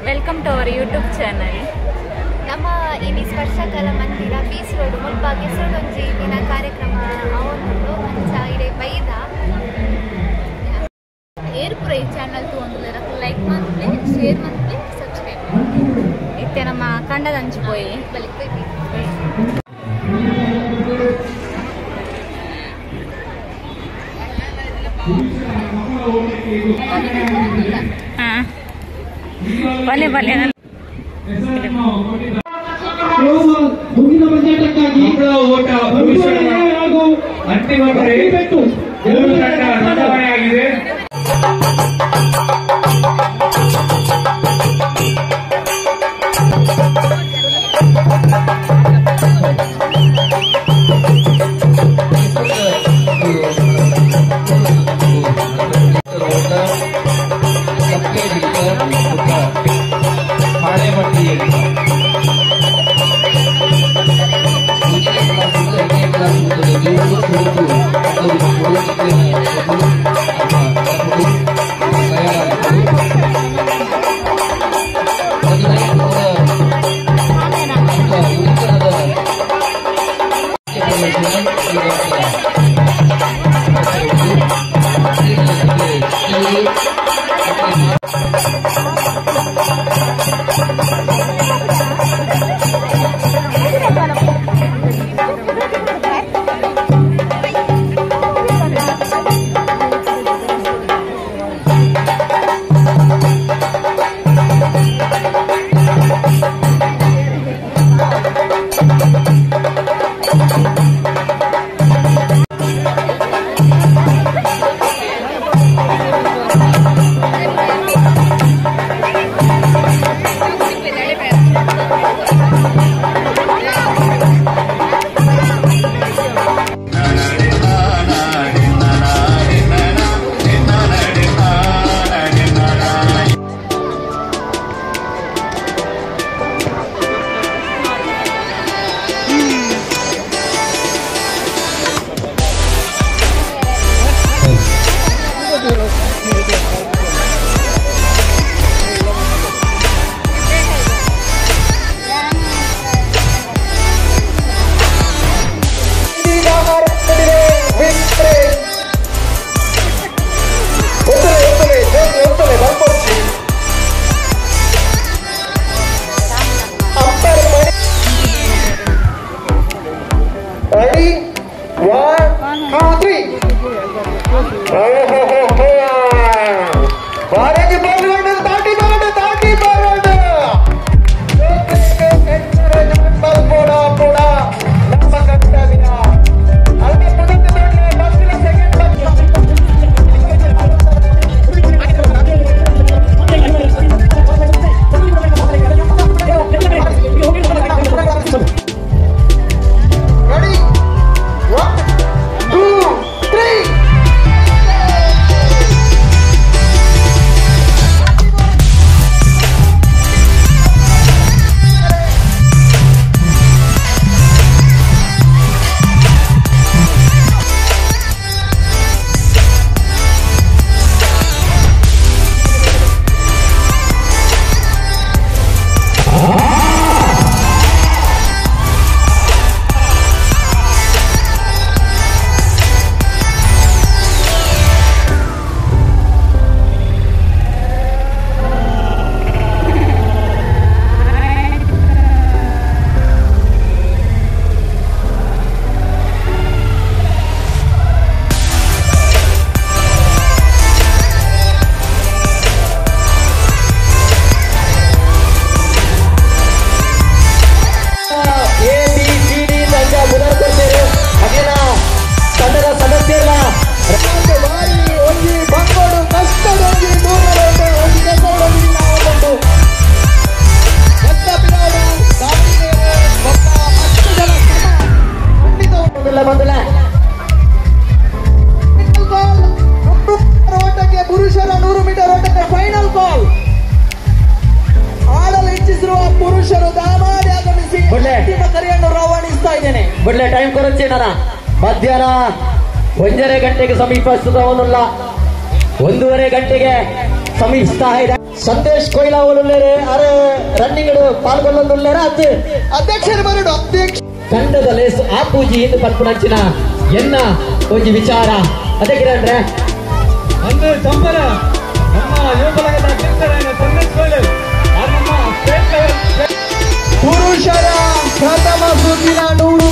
Welcome to our YouTube channel. ನಮ್ಮ ಈ ಸ್ಪರ್ಶಕಲ ಮಂದಿರ ಪೀಸ್ ರೋಡ್ ಮುಲ್ಬಾಗ್ ಹೆಸರುಡೊಂಜಿ ದಿನ ಕಾರ್ಯಕ್ರಮ ಅವನು ಮಂಚ ಇಡೆ ಬೈದ ಏರ್ಪುರ ಈ ಚಾನಲ್ ತೊಗೊಂಡು ಲೈಕ್ ಮಾಡ್ತೀವಿ, ಶೇರ್ ಮಾಡ್ತೀವಿ, ಸಬ್ಸ್ಕ್ರೈಬ್ ಮಾಡ್ತೀವಿ. ಇತ್ತೆ ನಮ್ಮ ಕಂಡದ ಹಂಚಿపోయి ಬಲಿಕ್ತೀವಿ. ಬಲೆ ಬಲೆ ಮುಂದಿನ ಪಂಚಾಯತ್ಕ್ಕಾಗಿ ಓಟ ಹಾಗೂ ಅಂತಿಮ ಗೆಲುವು ತಂಡ ನೋಂದಣಿಯಾಗಿದೆ. ಪುರುಷರ 100 ಮೀಟರ್ ಓಟಕ್ಕೆ ಫೈನಲ್ ಕಾಲ್. ಆಡಲು ಇಚ್ಛಿಸಿರುವ ಪುರುಷರು ದಯಮಾಡಿ ಆಗಮಿಸಿ ಅಂತಿಮ ಕರೆಯನ್ನು ರವಾನಿಸ್ತಾ ಇದ್ದೇನೆ. ಬಿಡ್ಲೆ ಟೈಮ್ ಕೊರಚೆ ನನ್ನ ಮಧ್ಯಾಹ್ನ 1:30 ಗಂಟೆಗೆ ಸಮೀಪಿಸುವುದಿಲ್ಲ, 1:30 ಗಂಟೆಗೆ ಸಮೀಪಿಸ್ತಾ ಇದೆ. ಸಂದೇಶ್ ಕೊಯ್ಲಾ ಅವರುಳ್ಳೇರೆ ಅರೆ ರನ್ನಿಂಗ್ ಪಾಲ್ಗೊಳ್ಳುಳ್ಳೇರ ಅದು ಅಧ್ಯಕ್ಷರು ಬರಡು ಅಧ್ಯಕ್ಷ ತಂಡದ ಲೇಸು ಆ ಪೂಜಿ ಇಂದು ಪಲ್ಪುನಂಚಿನ ಎನ್ನ ಒಂದು ವಿಚಾರ ಅದಕ್ಕೆ ಅಂದು ಸಂಬರ ನಮ್ಮ ಯುವ ಬಳಗದ ಅಧ್ಯಕ್ಷರಾದ ಸಂದೇಶ್ ಕೊಯ್ಲು ಪುರುಷರ ಪ್ರಥಮ ಸುತ್ತಿನ 100